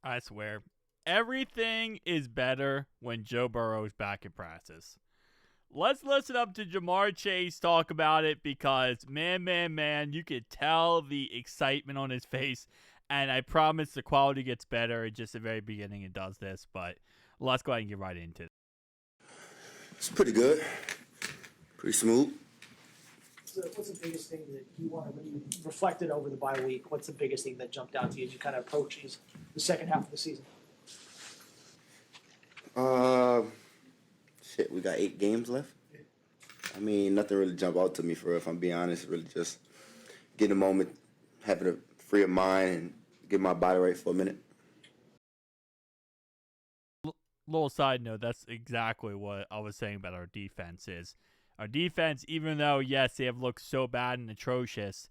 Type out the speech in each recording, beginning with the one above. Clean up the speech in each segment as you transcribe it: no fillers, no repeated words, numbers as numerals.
I swear. Everything is better when Joe Burrow's back in practice. Let's listen up to Jamarr Chase talk about it because, man, you could tell the excitement on his face. And I promise the quality gets better. At just the very beginning it does this. But let's go ahead and get right into it. It's pretty good. Pretty smooth. So what's the biggest thing that you wanted when you reflected over the bye week? What's the biggest thing that jumped out to you as you kind of approach the second half of the season? Shit, we got 8 games left. I mean, nothing really jumped out to me for real, if I'm being honest. Really just getting a moment, having a free of mind, and get my body right for a minute. Little side note, that's exactly what I was saying about our defense is. Our defense, even though, yes, they have looked so bad and atrocious,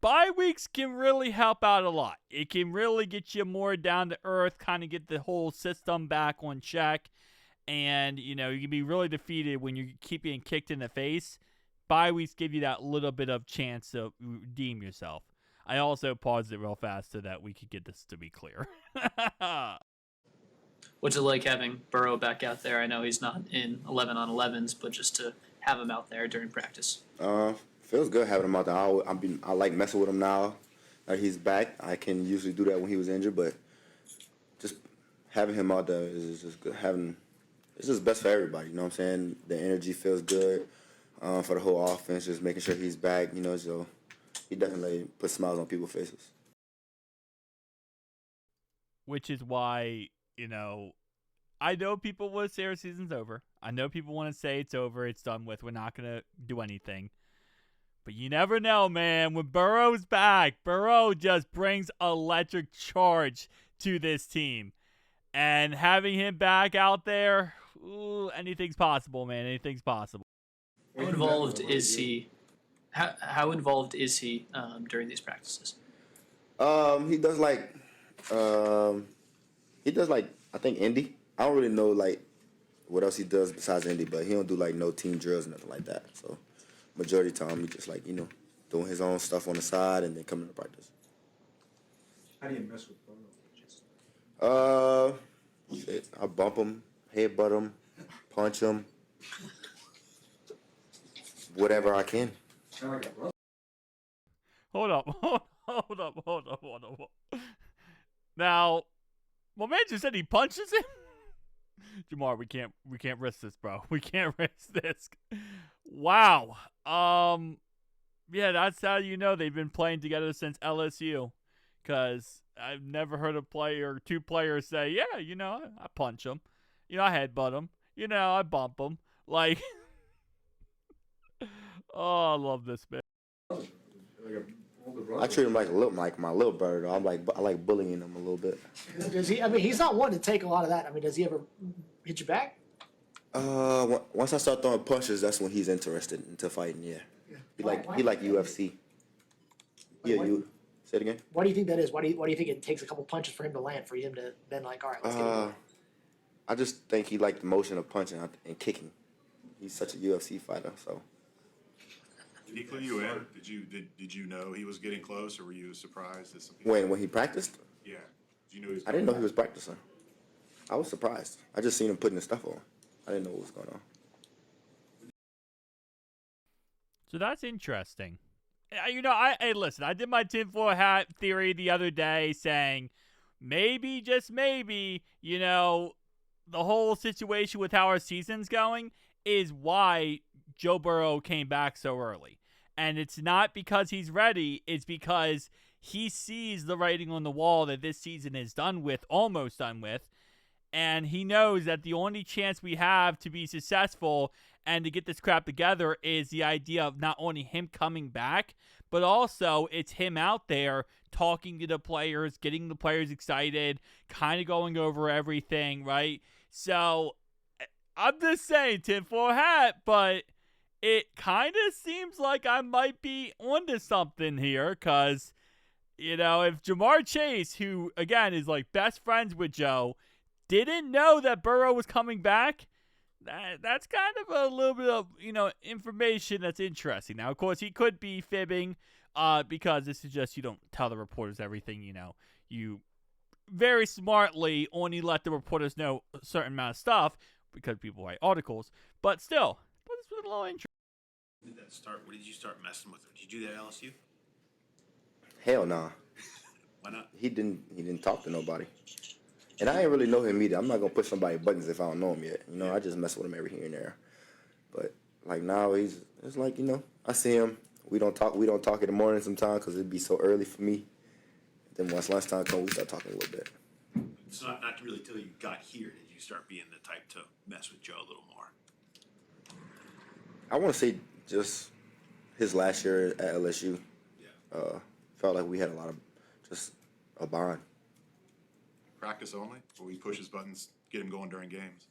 bye weeks can really help out a lot. It can really get you more down to earth, kind of get the whole system back on check. And, you can be really defeated when you keep getting kicked in the face. Bye weeks give you that little bit of chance to redeem yourself. I also paused it real fast so that we could get this to be clear. What's it like having Burrow back out there? I know he's not in 11 on 11s, but just to have him out there during practice. Feels good having him out there. I like messing with him now that he's back. I can usually do that when he was injured, but just having him out there is just good. It's just best for everybody, you know what I'm saying? The energy feels good for the whole offense, just making sure he's back, so he definitely puts smiles on people's faces. Which is why, I know people want to say our season's over. I know people want to say it's over, it's done with, we're not going to do anything. But you never know, man. When Burrow's back, Burrow just brings electric charge to this team. And having him back out there, anything's possible, man. Anything's possible. How involved is he? How involved is he during these practices? He does I think Indy. I don't really know what else he does besides Indy, but he don't do no team drills or nothing like that. So majority of the time he just doing his own stuff on the side and then coming to practice. How do you mess with Burrow? Shit, I bump him, headbutt him, punch him, whatever I can. Hold up. Now, my man just said he punches him. Jamarr, we can't risk this, bro. We can't risk this. Wow. Yeah, that's how they've been playing together since LSU. Because I've never heard two players say, yeah, I punch him. I headbutt him. I bump him. Oh, I love this, man. I treat him like my little brother, though. I like bullying him a little bit. Does he? I mean, he's not one to take a lot of that. I mean, does he ever hit you back? Once I start throwing punches, that's when he's interested into fighting. Yeah, he like UFC. Yeah, you say it again. Why do you think that is? Why do you think it takes a couple punches for him to land, for him to then all right, let's get it? I just think he liked the motion of punching and kicking. He's such a UFC fighter, so. Did he clue you in? Did you know he was getting close, or were you surprised that some people? When he practiced? Yeah. Did you know he was? I didn't know he was practicing. I was surprised. I just seen him putting his stuff on. I didn't know what was going on. So that's interesting. Hey, listen, I did my tinfoil hat theory the other day saying maybe, just maybe, the whole situation with how our season's going is why Joe Burrow came back so early. And it's not because he's ready. It's because he sees the writing on the wall that this season is almost done with. And he knows that the only chance we have to be successful and to get this crap together is the idea of not only him coming back, but also it's him out there talking to the players, getting the players excited, kind of going over everything, right? So I'm just saying, tinfoil hat, but it kind of seems like I might be onto something here because, if Jamarr Chase, who, again, is best friends with Joe, didn't know that Burrow was coming back, that's kind of a little bit of, information that's interesting. Now, of course, he could be fibbing because this is just, you don't tell the reporters everything, you very smartly only let the reporters know a certain amount of stuff because people write articles. But still, it's a little interesting. When did that start? When did you start messing with him? Did you do that at LSU? Hell nah. Why not? He didn't talk to nobody. And I ain't really know him either. I'm not gonna push somebody buttons if I don't know him yet. You know, I just mess with him every here and there. But like now it's like, you know, I see him. We don't talk in the morning sometimes because it'd be so early for me. Then once lunchtime comes, we start talking a little bit. It's not really till you got here did you start being the type to mess with Joe a little more. I want to say just his last year at LSU. Yeah. Felt like we had a lot of just a bond. Practice only, or we push his buttons, get him going during games.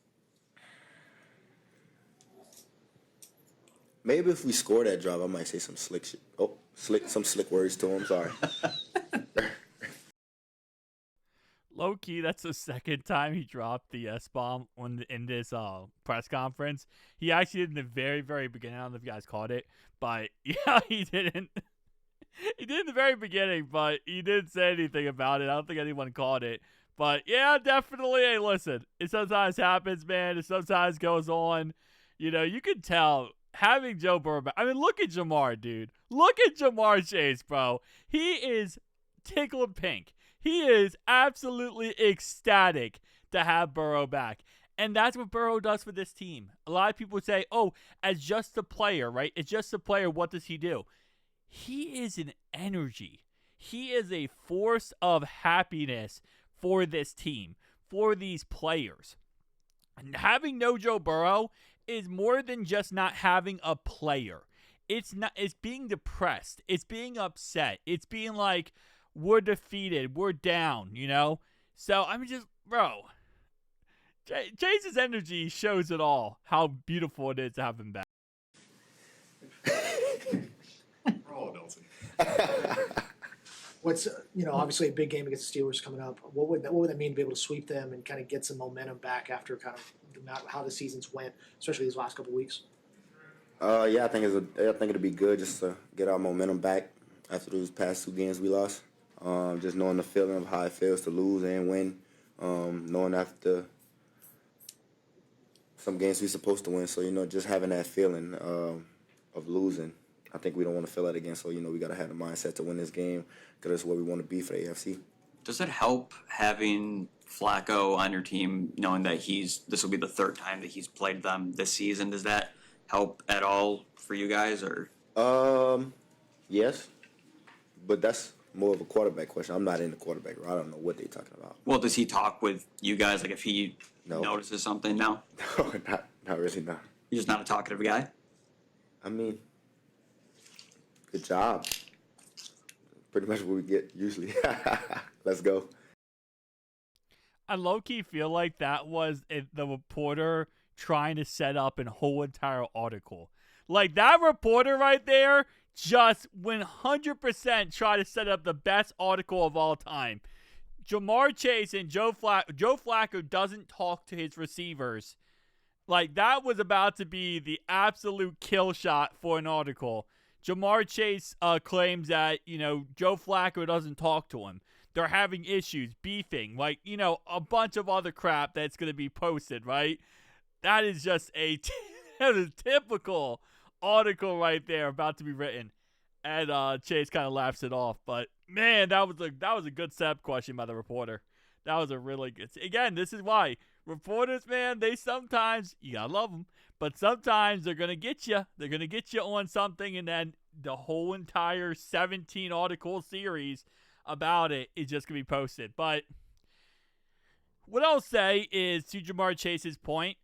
Maybe if we score that drive, I might say some slick shit. Some slick words to him. Sorry. Low key, that's the second time he dropped the S-bomb in this press conference. He actually did in the very, very beginning. I don't know if you guys caught it, but yeah, he didn't. He did in the very beginning, but he didn't say anything about it. I don't think anyone caught it. But yeah, definitely. Hey, listen, it sometimes happens, man. It sometimes goes on. You know, you can tell having Joe Burrow back. I mean, look at Jamarr, dude. Look at Jamarr Chase, bro. He is tickled pink. He is absolutely ecstatic to have Burrow back. And that's what Burrow does for this team. A lot of people say, oh, as just a player, right? It's just a player. What does he do? He is an energy. He is a force of happiness for this team, for these players. And having no Joe Burrow is more than just not having a player. It's being depressed. It's being upset. It's being like, we're defeated. We're down, you know? So, I mean, just, bro, Chase's energy shows it all, how beautiful it is to have him back. We're all adults. What's, you know, obviously a big game against the Steelers coming up. What would that mean to be able to sweep them and kind of get some momentum back after kind of how the seasons went, especially these last couple of weeks? Yeah, I think it'll be good just to get our momentum back after those past 2 games we lost. Just knowing the feeling of how it feels to lose and win. Knowing after some games we're supposed to win. So, you know, just having that feeling of losing. I think we don't want to feel that again. So, you know, we got to have the mindset to win this game because that's where we want to be for the AFC. Does it help having Flacco on your team, knowing that this will be the 3rd time that he's played them this season? Does that help at all for you guys, or? Yes, but that's more of a quarterback question. I'm not in the quarterback room. I don't know what they're talking about. Well, does he talk with you guys, like if he notices something? No? No, not really, no. You're just not a talkative guy? I mean, good job. Pretty much what we get usually. Let's go. I low-key feel like that was the reporter trying to set up a whole entire article. Like, that reporter right there just 100% try to set up the best article of all time. Jamarr Chase and Joe Flacco doesn't talk to his receivers. Like, that was about to be the absolute kill shot for an article. Jamarr Chase claims that, you know, Joe Flacco doesn't talk to him. They're having issues, beefing, like, you know, a bunch of other crap that's going to be posted, right? That is just a typical article right there about to be written. And Chase kind of laughs it off. But, man, that was a good setup question by the reporter. That was a really good. Again, this is why reporters, man, they sometimes, you gotta love them, but sometimes they're gonna get you. They're gonna get you on something, and then the whole entire 17 article series about it is just gonna be posted. But what I'll say is, to Jamarr Chase's point,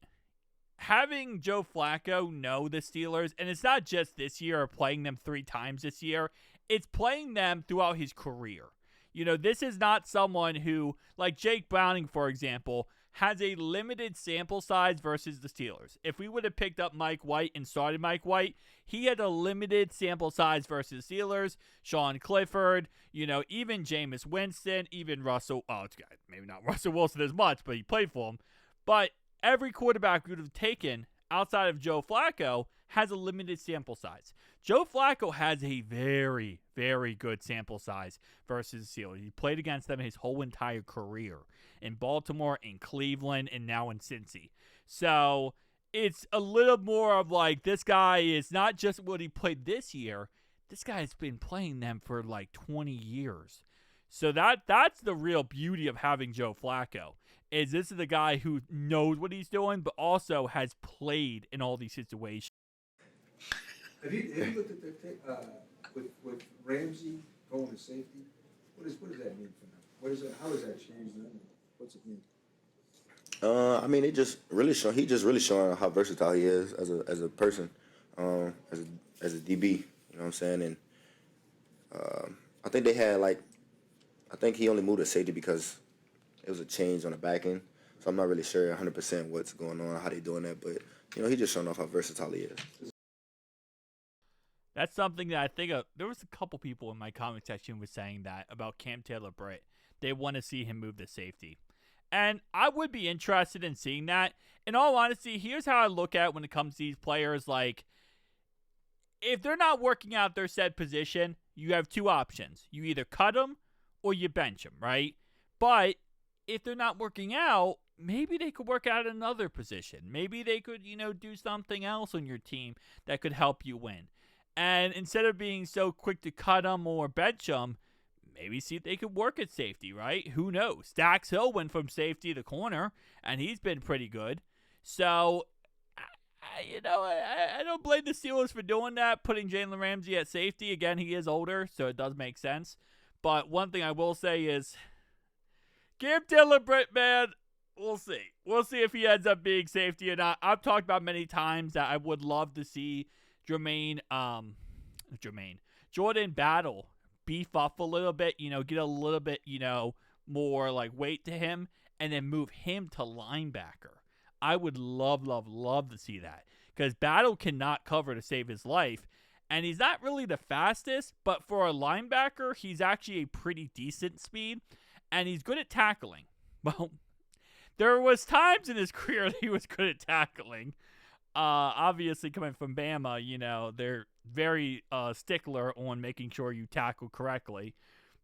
having Joe Flacco know the Steelers, and it's not just this year or playing them 3 times this year, it's playing them throughout his career. You know, this is not someone who, like Jake Browning, for example, has a limited sample size versus the Steelers. If we would have picked up Mike White and started Mike White, he had a limited sample size versus the Steelers. Sean Clifford, you know, even Jameis Winston, even Russell, maybe not Russell Wilson as much, but he played for him. But every quarterback we would have taken outside of Joe Flacco has a limited sample size. Joe Flacco has a very, very good sample size versus the Steelers. He played against them his whole entire career in Baltimore, in Cleveland, and now in Cincy. So it's a little more of like, this guy is not just what he played this year. This guy's been playing them for like 20 years. So that's the real beauty of having Joe Flacco, is this is the guy who knows what he's doing, but also has played in all these situations. Have you looked at the with Ramsey going to safety? What does that mean for them? How does that change them? What's it mean? I mean, he just really showing how versatile he is as a person, as a DB. You know what I'm saying? And I think I think he only moved to safety because it was a change on the back end. So I'm not really sure 100% what's going on, how they doing that. But he just showing off how versatile he is. That's something that I think there was a couple people in my comment section was saying that about Cam Taylor-Britt. They want to see him move to safety. And I would be interested in seeing that. In all honesty, here's how I look at it when it comes to these players. Like, if they're not working out their said position, you have two options. You either cut them or you bench them, right? But if they're not working out, maybe they could work out another position. Maybe they could, do something else on your team that could help you win. And instead of being so quick to cut them or bench them, maybe see if they could work at safety, right? Who knows? Dax Hill went from safety to corner, and he's been pretty good. So, I don't blame the Steelers for doing that, putting Jalen Ramsey at safety. Again, he is older, so it does make sense. But one thing I will say is, Cam Taylor-Britt, man, we'll see. We'll see if he ends up being safety or not. I've talked about many times that I would love to see Jordan Battle beef up a little bit, get a little bit, more like weight to him, and then move him to linebacker. I would love to see that, because Battle cannot cover to save his life, and he's not really the fastest, but for a linebacker, he's actually a pretty decent speed, and he's good at tackling. Well, there was times in his career that he was good at tackling. Obviously, coming from Bama, they're very stickler on making sure you tackle correctly.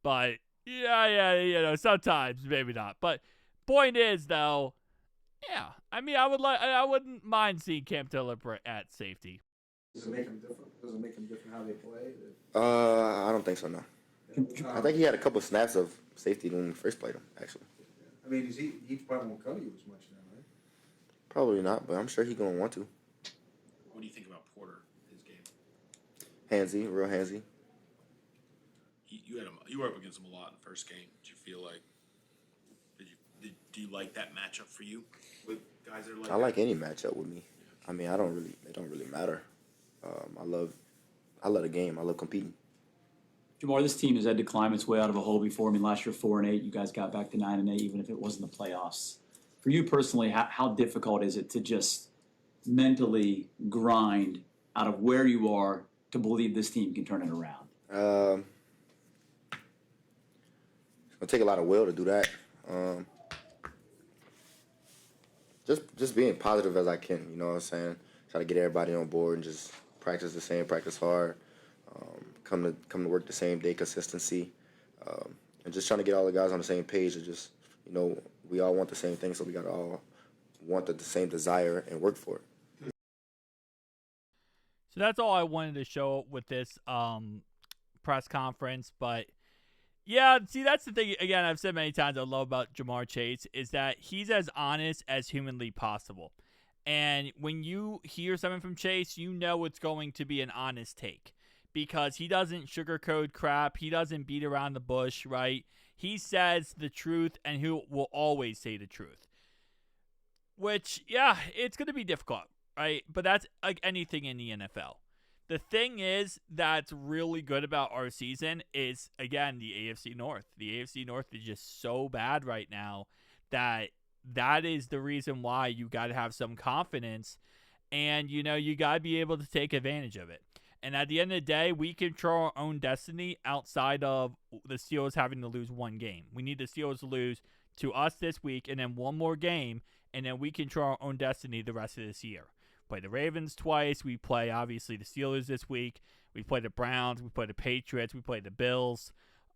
But, yeah, sometimes, maybe not. But point is, though, yeah, I mean, I wouldn't mind seeing Cam Taylor-Britt at safety. Does it make them different? Does it make them different how they play? I don't think so, no. I think he had a couple of snaps of safety when we first played him, actually. I mean, he probably won't cover you as much now, right? Probably not, but I'm sure he's going to want to. What do you think about Porter, his game? Handsy, real handsy. You were up against him a lot in the first game. Did you feel like, do you like that matchup for you with guys that are like I like any matchup with me. I mean, it don't really matter. I love the game. I love competing. Jamarr, this team has had to climb its way out of a hole before. I mean, last year 4-8, you guys got back to 9-8, even if it wasn't the playoffs. For you personally, how difficult is it to just mentally grind out of where you are to believe this team can turn it around? It's gonna take a lot of will to do that. Just being positive as I can, you know what I'm saying? Try to get everybody on board and just practice the same, practice hard, come to work the same day, consistency, and just trying to get all the guys on the same page. And just, we all want the same thing, so we gotta all want the same desire and work for it. So that's all I wanted to show with this press conference. But yeah, see, that's the thing. Again, I've said many times I love about Jamarr Chase is that he's as honest as humanly possible. And when you hear something from Chase, you know it's going to be an honest take, because he doesn't sugarcoat crap. He doesn't beat around the bush, right? He says the truth, and he will always say the truth. Which, yeah, it's going to be difficult, right? But that's like anything in the NFL. The thing is that's really good about our season is, again, the AFC North. The AFC North is just so bad right now that is the reason why you got to have some confidence, and, you got to be able to take advantage of it. And at the end of the day, we control our own destiny outside of the Steelers having to lose one game. We need the Steelers to lose to us this week and then one more game, and then we control our own destiny the rest of this year. play the Ravens twice. We play, obviously, the Steelers this week. We play the Browns. We play the Patriots. We play the Bills.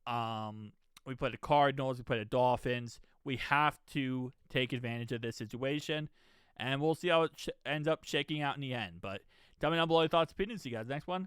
We play the Cardinals. We play the Dolphins. We have to take advantage of this situation, and we'll see how it ends up shaking out in the end. But tell me down below your thoughts and opinions. See you guys next one.